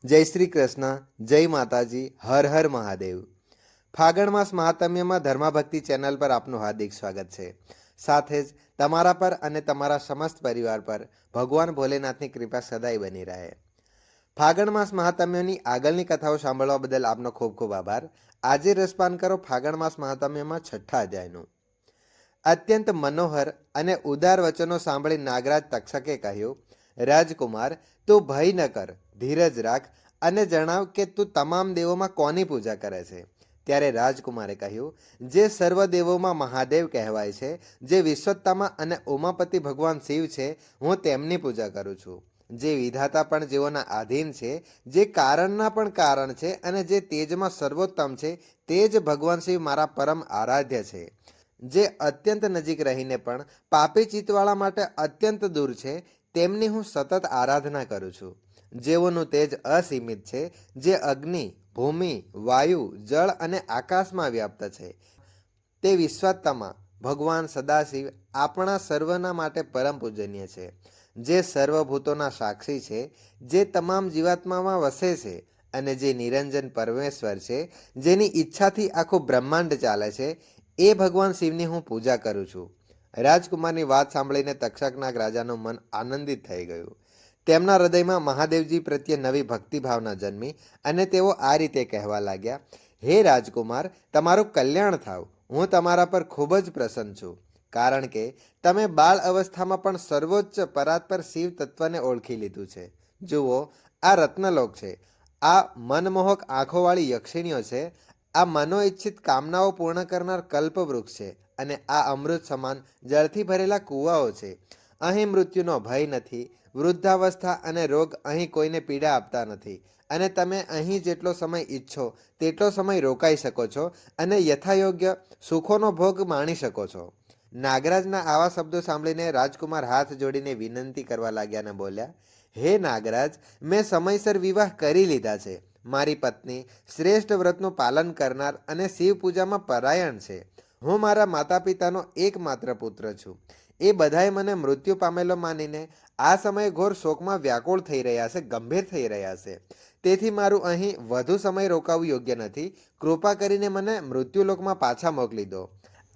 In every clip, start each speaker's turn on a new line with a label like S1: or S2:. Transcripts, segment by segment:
S1: જય શ્રી કૃષ્ણ, જય માતાજી, હર હર મહાદેવ. ફાગણ માસ મહાત્મ્યમાં ધર્માભક્તિ ચેનલ પર આપનું હાર્દિક સ્વાગત છે. સાથે જ તમારા પર અને તમારા સમસ્ત પરિવાર પર ભગવાન ભોલેનાથની કૃપા સદાય બની રહે. ફાગણ માસ મહાત્મ્યની આગળની કથાઓ સાંભળવા બદલ આપનો ખૂબ ખૂબ આભાર. આજે રસપાન કરો ફાગણ માસ મહાત્મ્યમાં 6થા અધ્યાયનું. અત્યંત મનોહર અને ઉદાર વચનો સાંભળી નાગરાજ તક્ષકે કહ્યું, રાજકુમાર, તું ભય ન કર, ધીરજ રાખ અને જણાવ કે તું તમામ દેવોમાં કોની પૂજા કરે છે. ત્યારે રાજકુમારે કહ્યું, જે સર્વ દેવોમાં મહાદેવ કહેવાય છે, જે વિશ્વત્તામાં અને ઉમાપતિ ભગવાન શિવ છે, હું તેમની પૂજા કરું છું. જે વિધાતા પણ જેઓના આધીન છે, જે કારણના પણ કારણ છે અને જે તેજમાં સર્વોત્તમ છે, તે જ ભગવાન શિવ મારા પરમ આરાધ્ય છે. જે અત્યંત નજીક રહીને પણ પાપી ચિત્તવાળા માટે અત્યંત દૂર છે, તેમની હું સતત આરાધના કરું છું. જેઓનું તેજ અસીમિત છે, જે અગ્નિ, ભૂમિ, વાયુ, જળ અને આકાશમાં વ્યાપ્ત છે, તે વિશ્વાત્મામાં ભગવાન સદાશિવ આપણા સર્વના માટે પરમ પૂજનીય છે. જે સર્વભૂતોના સાક્ષી છે, જે તમામ જીવાત્મામાં વસે છે અને જે નિરંજન પરમેશ્વર છે, જેની ઈચ્છાથી આખું બ્રહ્માંડ ચાલે છે, એ ભગવાન શિવની હું પૂજા કરું છું. રાજકુમારની વાત સાંભળીને તક્ષકનાગ રાજાનું મન આનંદિત થઈ ગયું. તેમના હૃદયમાં મહાદેવજી પ્રત્યે નવી ભક્તિભાવના જન્મી અને તેઓ આ રીતે કહેવા લાગ્યા, હે રાજકુમાર, તમારું કલ્યાણ થાવ. હું તમારા પર ખૂબ જ પ્રસન્ન છું, કારણ કે તમે બાળ અવસ્થામાં પણ સર્વોચ્ચ પરાત્પર શિવ તત્વને ઓળખી લીધું છે. જુઓ, આ રત્નલોક છે, આ મનમોહક આંખોવાળી યક્ષિણીઓ છે, આ મનોઈચ્છિત કામનાઓ પૂર્ણ કરનાર કલ્પવૃક્ષ છે અને આ અમૃત સમાન જળથી ભરેલા કૂવાઓ છે. અહીં મૃત્યુનો ભય નથી. વૃદ્ધાવસ્થા અને રોગ અહીં કોઈને પીડા આપતા નથી અને તમે અહીં જેટલો સમય ઈચ્છો તેટલો સમય રોકાઈ શકો છો અને યથાયોગ્ય સુખોનો ભોગ માણી શકો છો. નાગરાજના આવા શબ્દો સાંભળીને રાજકુમાર હાથ જોડીને વિનંતી કરવા લાગ્યા અને બોલ્યા, હે નાગરાજ, મેં સમયસર વિવાહ કરી લીધા છે. મારી પત્ની શ્રેષ્ઠ વ્રતનું પાલન કરનાર અને શિવ પૂજામાં પરાયણ છે. હું મારા માતા પિતાનો એકમાત્ર પુત્ર છું. એ બધાએ મને મૃત્યુ પામેલો માનીને આ સમયે ઘોર શોકમાં વ્યાકુળ થઈ રહ્યા છે, ગંભીર થઈ રહ્યા છે. તેથી મારું અહીં વધુ સમય રોકાવું યોગ્ય નથી. કૃપા કરીને મને મૃત્યુલોકમાં પાછા મોકલી દો.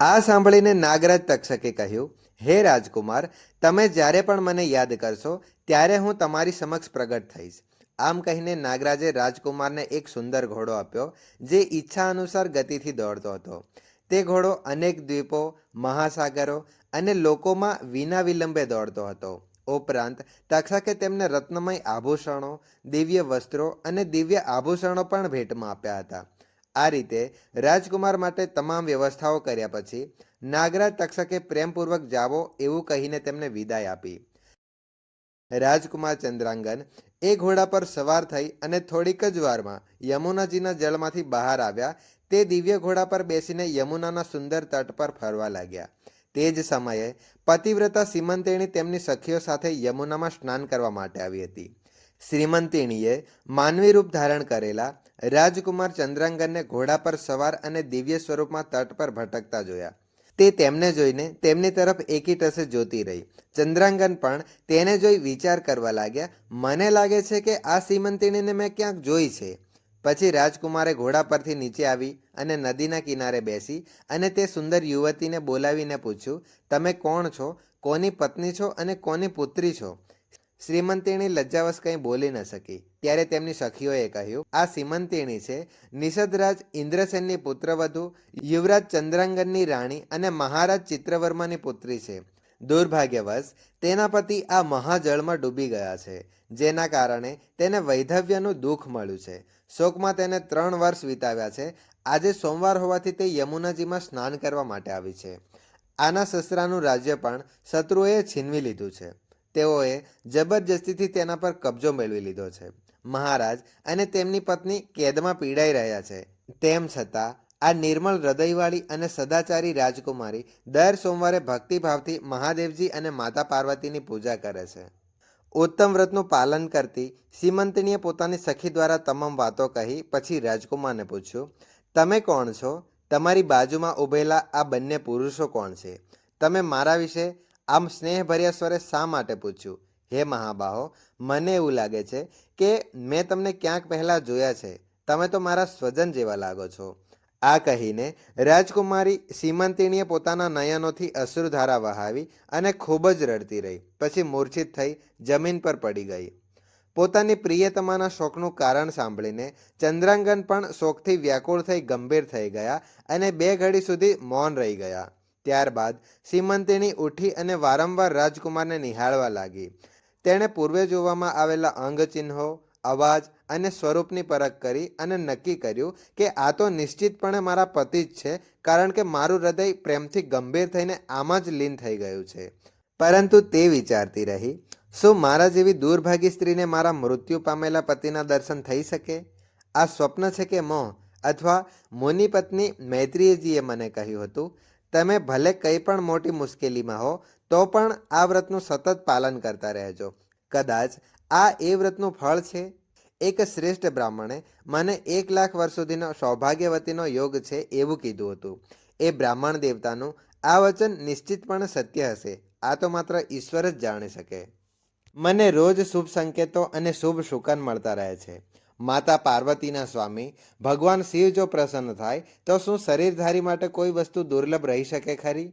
S1: આ સાંભળીને નાગરાજ તક્ષકે કહ્યું, હે રાજકુમાર, તમે જ્યારે પણ મને યાદ કરશો ત્યારે હું તમારી સમક્ષ પ્રગટ થઈશ. આમ કહીને નાગરાજે રાજકુમારને એક સુંદર ઘોડો આપ્યો, જે ઈચ્છા અનુસાર ગતિથી દોડતો હતો. તે ઘોડો અનેક દ્વીપો, મહાસાગરો અને લોકોમાં વિના વિલંબે દોડતો હતો. ઉપરાંત તક્ષકે તેમને રત્નમય આભૂષણો, દિવ્ય વસ્ત્રો અને દિવ્ય આભૂષણો પણ ભેટમાં આપ્યા હતા. આ રીતે રાજકુમાર માટે તમામ વ્યવસ્થાઓ કર્યા પછી નાગરાજ તક્ષકે પ્રેમપૂર્વક જાવો એવું કહીને તેમને વિદાય આપી. રાજકુમાર ચંદ્રાંગન એ ઘોડા પર સવાર થઈ અને થોડીક જ વારમાં યમુનાજીના જળમાંથી બહાર આવ્યા. તે દિવ્ય ઘોડા પર બેસીને યમુનાના સુંદર તટ પર ફરવા લાગ્યા. તે જ સમયે પતિવ્રતા સીમંતિણી તેમની સખીઓ સાથે યમુનામાં સ્નાન કરવા માટે આવી હતી. શ્રીમંતિણીએ માનવી રૂપ ધારણ કરેલા રાજકુમાર ચંદ્રાંગનને ઘોડા પર સવાર અને દિવ્ય સ્વરૂપમાં તટ પર ભટકતા જોયા. તે તેમને જોઈને તેમની તરફ એકીટસે જોતી રહી. ચંદ્રાંગન પણ તેને જોઈ વિચાર કરવા લાગ્યા, મને લાગે છે કે આ શ્રીમંતિણીને મેં ક્યાંક જોઈ છે. પછી રાજકુમારે ઘોડા પરથી નીચે આવી અને નદીના કિનારે બેસી અને તે સુંદર યુવતીને બોલાવીને પૂછ્યું, તમે કોણ છો, કોની પત્ની છો અને કોની પુત્રી છો? શ્રીમંતિણી લજ્જાવશ કંઈ બોલી ન શકી. ત્યારે તેમની સખીઓએ કહ્યું, આ શ્રીમંતિણી છે, નિષદરાજ ઇન્દ્રસેનની પુત્રવધુ, યુવરાજ ચંદ્રાંગનની રાણી અને મહારાજ ચિત્રવર્માની પુત્રી છે. દુર્ભાગ્યવશ તેના પતિ આ મહાજળમાં ડૂબી ગયા છે, જેના કારણે તેને વૈધવ્યનું દુઃખ મળ્યું છે. શોકમાં તેને 3 વર્ષ વિતાવ્યા છે. આજે સોમવાર હોવાથી તે યમુનાજીમાં સ્નાન કરવા માટે આવી છે. આના સસરાનું રાજ્ય પણ શત્રુઓએ છીનવી લીધું છે. તેઓએ જબરજસ્તીથી તેના પર કબજો મેળવી લીધો છે. મહારાજ અને તેમની પત્ની કેદમાં પીડાઈ રહ્યા છે. તેમ છતાં આ નિર્મળ હૃદયવાળી અને સદાચારી રાજકુમારી દર સોમવારે ભક્તિભાવથી મહાદેવજી અને માતા પાર્વતીની પૂજા કરે છે. ઉત્તમ વ્રતનું પાલન કરતી સીમંતિણીએ પોતાની સખી દ્વારા તમામ વાતો કહી પછી રાજકુમારને પૂછ્યું, તમે કોણ છો? તમારી બાજુમાં ઊભેલા આ બંને પુરુષો કોણ છે? તમે મારા વિશે આમ સ્નેહભર્યા સ્વરે શા માટે પૂછ્યું? હે મહાબાહો, મને એવું લાગે છે કે મેં તમને ક્યાંક પહેલાં જોયા છે. તમે તો મારા સ્વજન જેવા લાગો છો. આ કહીને રાજકુમારી સીમંતિનીએ પોતાના નયનોથી અશ્રુધારા વહાવી અને ખૂબ જ રડતી રહી. પછી મૂર્છિત થઈ જમીન પર પડી ગઈ. પોતાની પ્રિયતમાના શોકનું કારણ સાંભળીને ચંદ્રાંગન પણ શોકથી વ્યાકુળ થઈ ગંભીર થઈ ગયા અને 2 ઘડી સુધી મૌન રહી ગયા. ત્યારબાદ સીમંતિની ઉઠી અને વારંવાર રાજકુમારને નિહાળવા લાગી. તેણે પૂર્વે જોવામાં આવેલા અંગચિહ્નો, અવાજ અને સ્વરૂપની પરખ કરી અને નક્કી કર્યું કે આ તો નિશ્ચિતપણે મારા પતિ જ છે, કારણ કે મારું હૃદય પ્રેમથી ગંભીર થઈને આમાં જ લીન થઈ ગયું છે. પરંતુ તે વિચારતી રહી, શું મારા જેવી દુર્ભાગી સ્ત્રીને મારા મૃત્યુ પામેલા પતિના દર્શન થઈ શકે? આ સ્વપ્ન છે કે મોહ? અથવા મુનિ પત્ની મૈત્રીજીએ મને કહ્યું હતું, તમે ભલે કંઈ પણ મોટી મુશ્કેલીમાં હો તો પણ આ વ્રતનું સતત પાલન કરતા રહેજો. કદાચ આ એ વ્રતનું ફળ છે. એક શ્રેષ્ઠ બ્રાહ્મણે મને 1,00,000 વર્ષ સુધીનો સૌભાગ્યવતીનો યોગ છે એવું કીધું હતું. એ બ્રાહ્મણ દેવતાનું આ વચન નિશ્ચિતપણે સત્ય હશે. આ તો માત્ર ઈશ્વર જ જાણી શકે. મને રોજ શુભ સંકેતો અને શુભ શુકન મળતા રહે છે. માતા પાર્વતીના સ્વામી ભગવાન શિવ જો પ્રસન્ન થાય તો શું શરીરધારી માટે કોઈ વસ્તુ દુર્લભ રહી શકે ખરી?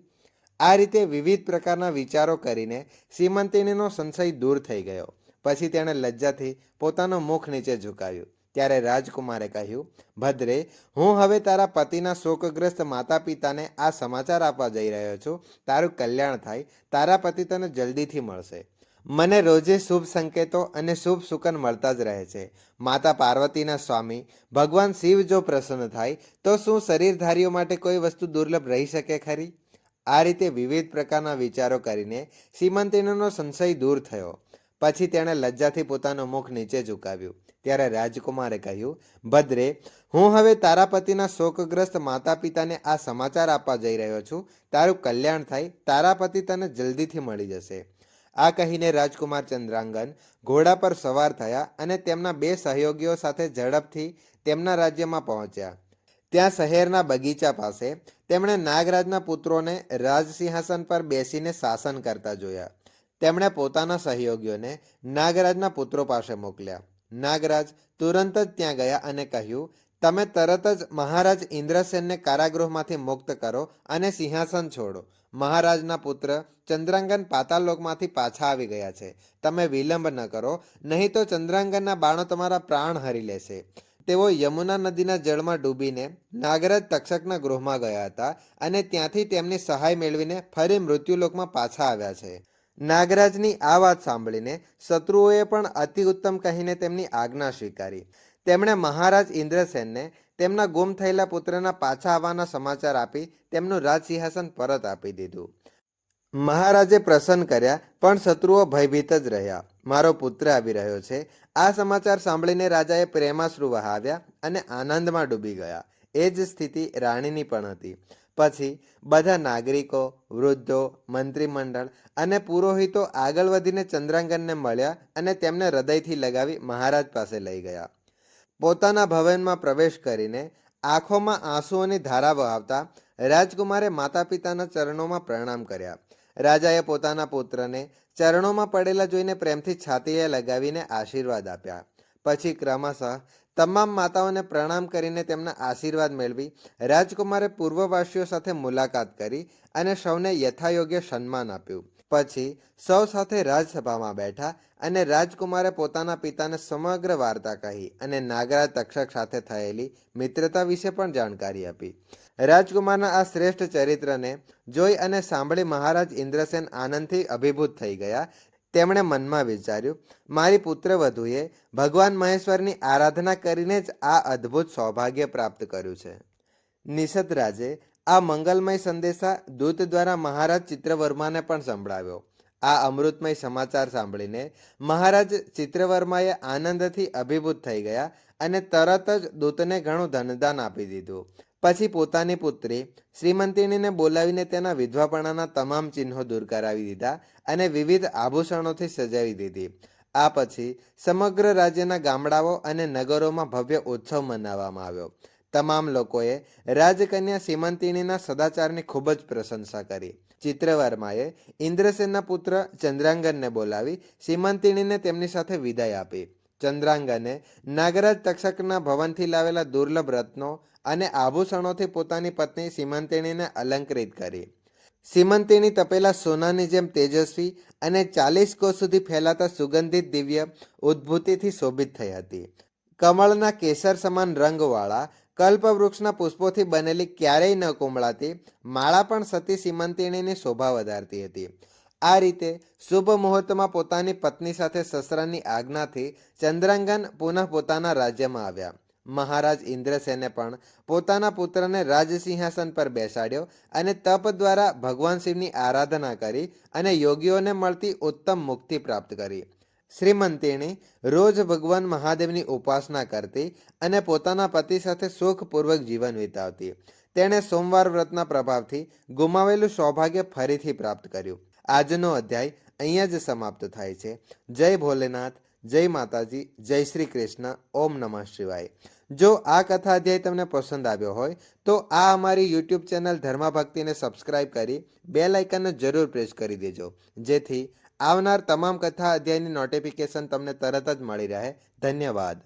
S1: આ રીતે વિવિધ પ્રકારના વિચારો કરીને સીમંતિનીનો સંશય દૂર થઈ ગયો. પછી તેણે લજ્જાથી પોતાનું મુખ નીચે ઝુકાવ્યું. ત્યારે રાજકુમારે કહ્યું, ભદ્રે, હું હવે તારા પતિના શોકગ્રસ્ત માતા પિતાને આ સમાચાર આપવા જઈ રહ્યો છું. તારું કલ્યાણ થાય. તારા પતિ તને જલ્દીથી મળશે. મને રોજે શુભ સંકેતો અને શુભ શુકન મળતા જ રહે છે. માતા પાર્વતીના સ્વામી ભગવાન શિવ જો પ્રસન્ન થાય તો શું શરીરધારીઓ માટે કોઈ વસ્તુ દુર્લભ રહી શકે ખરી? આ રીતે વિવિધ પ્રકારના વિચારો કરીને સીમંતિનીનો સંશય દૂર થયો. પછી તેણે લજ્જાથી પોતાનું મુખ નીચે ઝુકાવ્યું. ત્યારે રાજકુમારે કહ્યું, ભદ્રે, હું હવે તારા પતિના શોકગ્રસ્ત માતા પિતાને આ સમાચાર આપવા જઈ રહ્યો છું. તારું કલ્યાણ થાય. તારા પતિ તને જલ્દીથી મળી જશે. આ કહીને રાજકુમાર ચંદ્રાંગન ઘોડા પર સવાર થયા અને તેમના 2 સહયોગીઓ સાથે ઝડપથી તેમના રાજ્યમાં પહોંચ્યા. ત્યાં શહેરના બગીચા પાસે તેમણે નાગરાજના પુત્રોને રાજસિંહાસન પર બેસીને શાસન કરતા જોયા. તેમણે પોતાના સહયોગીઓને નાગરાજના પુત્રો પાસે મોકલ્યા. નાગરાજ તુરંત જ ત્યાં ગયા અને કહ્યું, તમે તરત જ મહારાજ ઇન્દ્રસેનને કારાગૃહમાંથી મુક્ત કરો અને સિંહાસન છોડો. મહારાજના પુત્ર ચંદ્રાંગન પાતાળલોકમાંથી પાછા આવી ગયા છે. તમે વિલંબ ન કરો, નહીં તો ચંદ્રાંગનના બાણો તમારા પ્રાણ હરી લેશે. તેઓ યમુના નદીના જળમાં ડૂબીને નાગરાજ તક્ષકના ગૃહમાં ગયા હતા અને ત્યાંથી તેમની સહાય મેળવીને ફરી મૃત્યુલોકમાં પાછા આવ્યા છે. નાગરાજની આ વાત સાંભળીને શત્રુઓએ પણ અતિ ઉત્તમ કહીને તેમની આજ્ઞા સ્વીકારી. તેમણે મહારાજ ઇન્દ્રસેનને તેમના ગુમ થયેલા પુત્રના પાછા આવવાના સમાચાર આપી તેમનું રાજસિંહાસન પરત આપી દીધું. મહારાજે પ્રસન્ન કર્યા, પણ શત્રુઓ ભયભીત જ રહ્યા. મારો પુત્ર આવી રહ્યો છે. આ સમાચાર સાંભળીને રાજાએ પ્રેમાશ્રુ વહાવ્યા અને આનંદમાં ડૂબી ગયા. એ જ સ્થિતિ રાણીની પણ હતી. પછી બધા નાગરિકો, વૃદ્ધો, મંત્રીમંડળ અને પુરોહિતો આગળ વધીને ચંદ્રાંગનને મળ્યા અને તેમને હૃદયથી લગાવી મહારાજ પાસે લઈ ગયા. પોતાના ભવનમાં પ્રવેશ કરીને આંખોમાં આંસુઓની ધારા વહાવતા રાજકુમારે માતા પિતાના ચરણોમાં પ્રણામ કર્યા. રાજાએ પોતાના પુત્રને ચરણોમાં પડેલા જોઈને પ્રેમથી છાતીએ લગાવીને આશીર્વાદ આપ્યા. પછી ક્રમશઃ તમામ માતાઓને પ્રણામ કરીને તેમના આશીર્વાદ મેળવી રાજકુમારે પૂર્વવાસીઓ સાથે મુલાકાત કરી અને સૌને યથાયોગ્ય સન્માન આપ્યું. પછી સૌ સાથે રાજસભામાં બેઠા અને રાજકુમારે પોતાના પિતાને સમગ્ર વાર્તા કહી અને નાગરાજ તક્ષક સાથે થયેલી મિત્રતા વિશે પણ જાણકારી આપી. રાજકુમારના આ શ્રેષ્ઠ ચરિત્રને જોઈ અને સાંભળી મહારાજ ઇન્દ્રસેન આનંદથી અભિભૂત થઈ ગયા. તેમણે મનમાં વિચાર્યું, મારી પુત્રવધૂએ ભગવાન મહેશ્વરની આરાધના કરીને જ આ અદ્ભુત સૌભાગ્ય પ્રાપ્ત કર્યું છે. નિષદ રાજે આ મંગલમય સંદેશા દૂત દ્વારા મહારાજ ચિત્રવર્માને પણ સંભળાવ્યો. આ અમૃતમય સમાચાર સાંભળીને મહારાજ ચિત્રવર્માએ આનંદથી અભિભૂત થઈ ગયા અને તરત જ દૂતને ઘણું ધનદાન આપી દીધું. પછી પોતાની પુત્રી શ્રીમંતિનીને બોલાવીને તેના વિધવાપણાના તમામ ચિહ્નો દૂર કરાવી દીધા અને વિવિધ આભૂષણોથી સજાવી દીધી. આ પછી સમગ્ર રાજ્યના ગામડાઓ અને નગરોમાં ભવ્ય ઉત્સવ મનાવવામાં આવ્યો. તમામ લોકોએ રાજકન્યા સીમંતિનીના સદાચારની ખૂબ જ પ્રશંસા કરી. ચિત્રવર્માએ ઇન્દ્રસેનના પુત્ર ચંદ્રાંગનને બોલાવી સીમંતિણીને તેમની સાથે વિદાય આપી. ચંદ્રાંગને નાગરાજ તક્ષકના ભવનથી લાવેલા દુર્લભ રત્નો અને આભૂષણોથી પોતાની પત્ની સીમંતિણીને અલંકૃત કરી. સીમંતિણી તપેલા સોનાની જેમ તેજસ્વી અને 40 કોસ સુધી ફેલાતા સુગંધિત દિવ્ય ઉદ્ભૂતિથી શોભિત થઈ હતી. કમળના કેસર સમાન રંગવાળા કલ્પવૃક્ષના પુષ્પોથી બનેલી ક્યારેય ન કુમળાતી માળા પણ સતી સીમંતિણીની શોભા વધારતી હતી. આ રીતે શુભ મુહૂર્તમાં પોતાની પત્ની સાથે સસરાની આજ્ઞાથી ચંદ્રાંગન પુનઃ પોતાના રાજ્યમાં આવ્યા. મહારાજ ઇન્દ્રસેને પણ પોતાના પુત્રને રાજસિંહાસન પર બેસાડ્યો અને તપ દ્વારા ભગવાન શિવની આરાધના કરી અને યોગીઓને મળતી ઉત્તમ મુક્તિ પ્રાપ્ત કરી. શ્રીમંતિણી રોજ ભગવાન મહાદેવની ઉપાસના કરતી અને પોતાના પતિ સાથે સુખપૂર્વક જીવન વિતાવતી. તેણે સોમવાર વ્રતના પ્રભાવથી ગુમાવેલું સૌભાગ્ય ફરીથી પ્રાપ્ત કર્યું. આજનો અધ્યાય અહીંયા જ સમાપ્ત થાય છે. જય ભોલેનાથ, જય માતાજી, જય શ્રી કૃષ્ણ, ઓમ નમઃ શિવાય. જો આ કથા અધ્યાય તમને પસંદ આવ્યો હોય તો આ અમારી યુટ્યુબ ચેનલ ધર્માભક્તિને સબસ્ક્રાઇબ કરી બેલ આઇકનને જરૂર પ્રેસ કરી દેજો, જેથી આવનાર તમામ કથા અધ્યાયની નોટિફિકેશન તમને તરત જ મળી રહે. ધન્યવાદ.